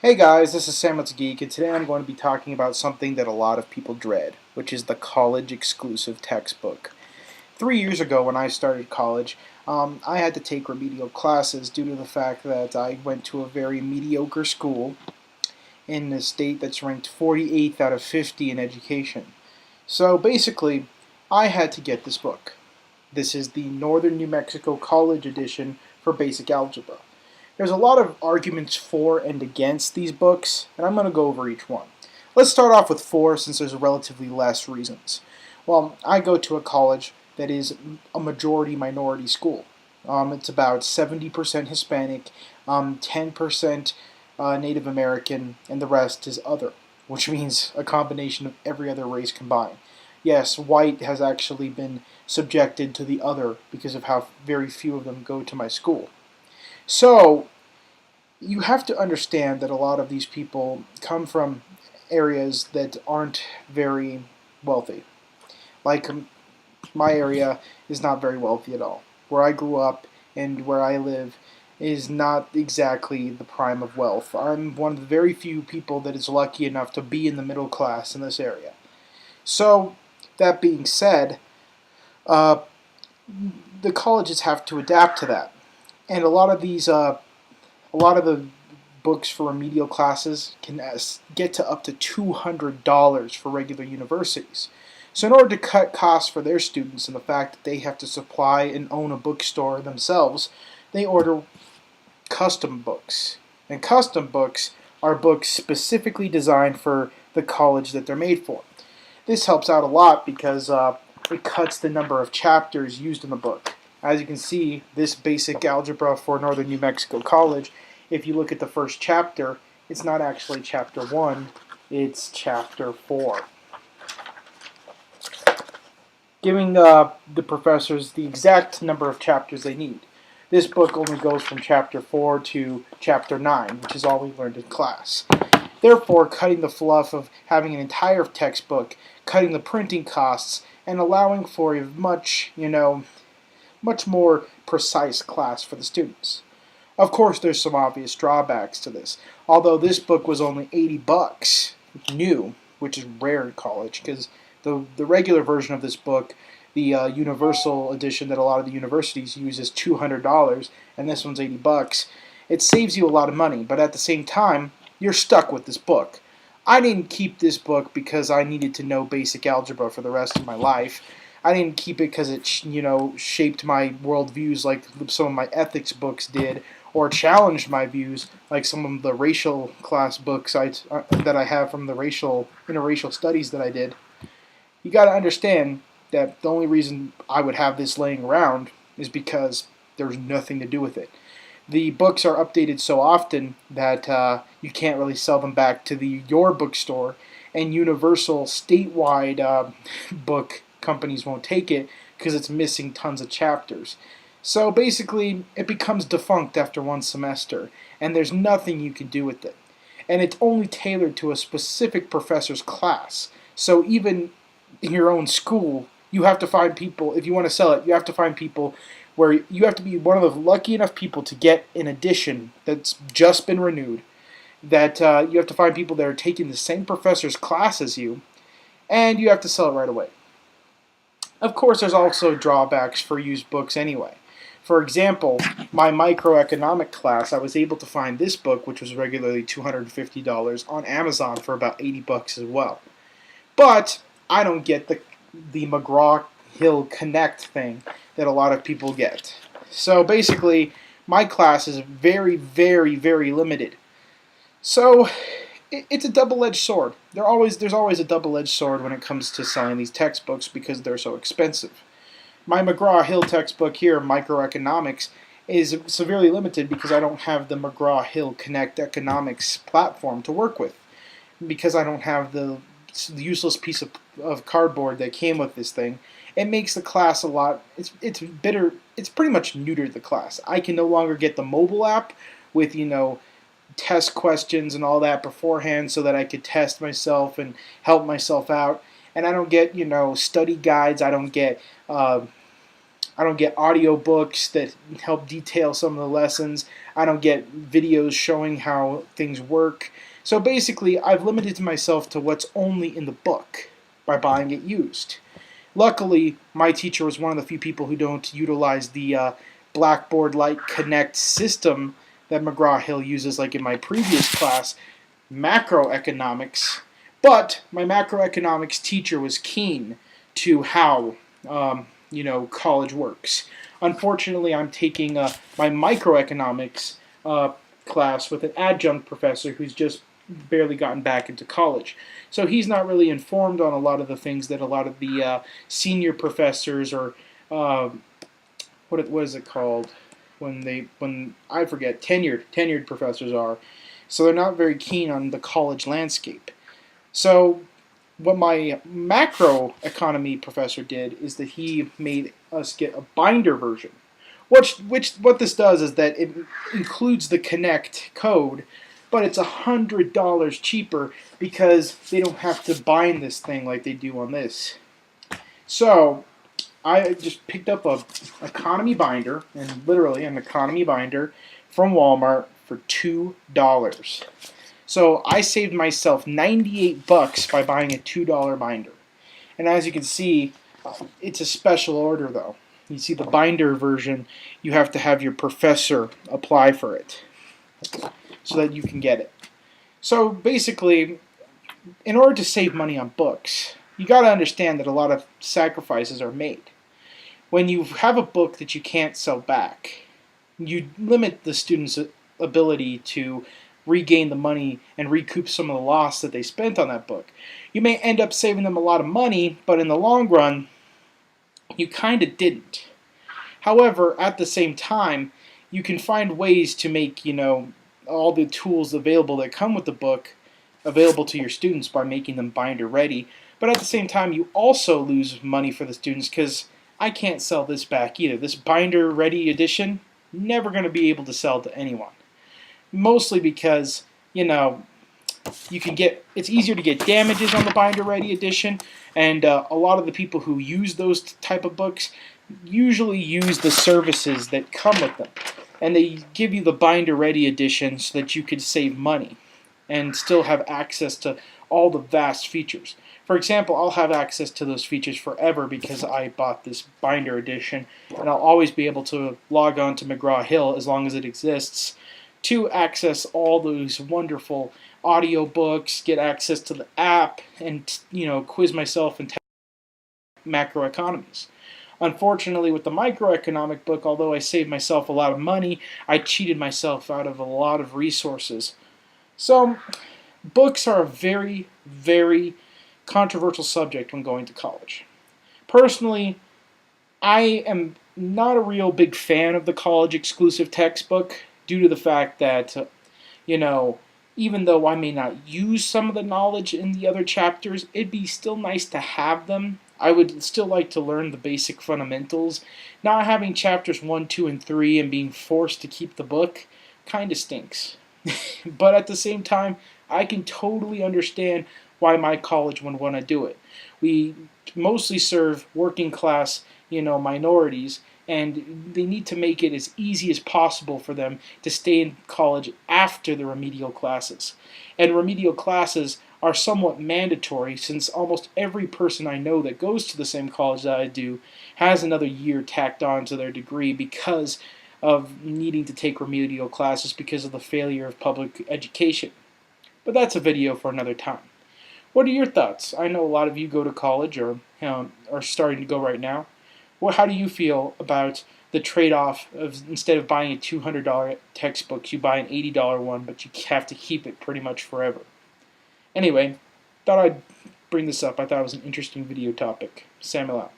Hey guys, this is Sam It's a Geek, and today I'm going to be talking about something that a lot of people dread, which is the college exclusive textbook. 3 years ago, when I started college, I had to take remedial classes due to the fact that I went to a very mediocre school in a state that's ranked 48th out of 50 in education. So basically, I had to get this book. This is the Northern New Mexico College edition for basic algebra. There's a lot of arguments for and against these books, and I'm going to go over each one. Let's start off with for, since there's relatively less reasons. Well, I go to a college that is a majority minority school. It's about 70% Hispanic, 10% Native American, and the rest is other, which means a combination of every other race combined. Yes, white has actually been subjected to the other because of how very few of them go to my school. So, you have to understand that a lot of these people come from areas that aren't very wealthy. Like my area is not very wealthy at all. Where I grew up and where I live is not exactly the prime of wealth. I'm one of the very few people that is lucky enough to be in the middle class in this area. So, that being said, uh, the colleges have to adapt to that. And a lot of the books for remedial classes can get to up to $200 for regular universities. So in order to cut costs for their students and the fact that they have to supply and own a bookstore themselves, they order custom books. And custom books are books specifically designed for the college that they're made for. This helps out a lot because it cuts the number of chapters used in the book. As you can see, this basic algebra for Northern New Mexico College, if you look at the first chapter, it's not actually chapter 1, it's chapter 4. Giving the professors the exact number of chapters they need. This book only goes from chapter 4 to chapter 9, which is all we learned in class. Therefore, cutting the fluff of having an entire textbook, cutting the printing costs, and allowing for a much more precise class for the students. Of course, there's some obvious drawbacks to this. Although this book was only $80 new, which is rare in college, because the regular version of this book, the universal edition that a lot of the universities use, is $200, and this one's $80. It saves you a lot of money, but at the same time, you're stuck with this book. I didn't keep this book because I needed to know basic algebra for the rest of my life. I didn't keep it because it, shaped my worldviews like some of my ethics books did, or challenged my views like some of the racial class books that I have from the interracial studies that I did. You got to understand that the only reason I would have this laying around is because there's nothing to do with it. The books are updated so often that you can't really sell them back to your bookstore, and universal statewide book companies won't take it because it's missing tons of chapters. So basically, it becomes defunct after one semester, and there's nothing you can do with it. And it's only tailored to a specific professor's class. So even in your own school, you have to find people, if you want to sell it, you have to find people where you have to be one of the lucky enough people to get an edition that's just been renewed, that you have to find people that are taking the same professor's class as you, and you have to sell it right away. Of course, there's also drawbacks for used books anyway. For example, my microeconomic class, I was able to find this book, which was regularly $250, on Amazon for about $80 as well. But I don't get the McGraw-Hill Connect thing that a lot of people get. So basically, my class is very, very, very limited. So it's a double-edged sword. There's always a double-edged sword when it comes to selling these textbooks because they're so expensive. My McGraw-Hill textbook here, Microeconomics, is severely limited because I don't have the McGraw-Hill Connect Economics platform to work with. Because I don't have the useless piece of cardboard that came with this thing, it makes the class a lot, it's pretty much neutered the class. I can no longer get the mobile app with, test questions and all that beforehand so that I could test myself and help myself out. And I don't get, study guides. I don't get audio books that help detail some of the lessons. I don't get videos showing how things work. So basically, I've limited myself to what's only in the book by buying it used. Luckily, my teacher was one of the few people who don't utilize the Blackboard-like Connect system that McGraw-Hill uses, like in my previous class, macroeconomics. But my macroeconomics teacher was keen to how college works. Unfortunately, I'm taking my microeconomics class with an adjunct professor who's just barely gotten back into college. So he's not really informed on a lot of the things that a lot of the senior professors or what is it called when I forget, tenured professors are. So they're not very keen on the college landscape. So what my macroeconomy professor did is that he made us get a binder version. What this does is that it includes the Connect code, but it's $100 cheaper because they don't have to bind this thing like they do on this. So I just picked up a economy binder, and literally an economy binder from Walmart for $2. So I saved myself 98 bucks by buying a $2 binder. And as you can see, it's a special order though. You see the binder version, you have to have your professor apply for it so that you can get it. So basically, in order to save money on books, you got to understand that a lot of sacrifices are made. When you have a book that you can't sell back, you limit the student's ability to regain the money and recoup some of the loss that they spent on that book. You may end up saving them a lot of money, but in the long run, you kind of didn't. However, at the same time, you can find ways to make, all the tools available that come with the book available to your students by making them binder ready. But at the same time, you also lose money for the students because I can't sell this back either. This binder ready edition, never going to be able to sell to anyone. Mostly because, you can it's easier to get damages on the binder ready edition, and a lot of the people who use those type of books usually use the services that come with them. And they give you the binder ready edition so that you could save money and still have access to all the vast features. For example, I'll have access to those features forever because I bought this binder edition, and I'll always be able to log on to McGraw-Hill as long as it exists to access all those wonderful audio books, get access to the app, and quiz myself in macroeconomies. Unfortunately, with the microeconomic book, although I saved myself a lot of money, I cheated myself out of a lot of resources. So, books are a very, very controversial subject when going to college. Personally, I am not a real big fan of the college exclusive textbook due to the fact that, even though I may not use some of the knowledge in the other chapters, it'd be still nice to have them. I would still like to learn the basic fundamentals. Not having chapters 1, 2, and 3 and being forced to keep the book kind of stinks. But at the same time, I can totally understand why my college would want to do it. We mostly serve working class, minorities, and they need to make it as easy as possible for them to stay in college after the remedial classes. And remedial classes are somewhat mandatory since almost every person I know that goes to the same college that I do has another year tacked on to their degree because of needing to take remedial classes because of the failure of public education. But that's a video for another time. What are your thoughts? I know a lot of you go to college or are starting to go right now. How do you feel about the trade-off of instead of buying a $200 textbook, you buy an $80 one, but you have to keep it pretty much forever? Anyway, thought I'd bring this up. I thought it was an interesting video topic. Samuel out.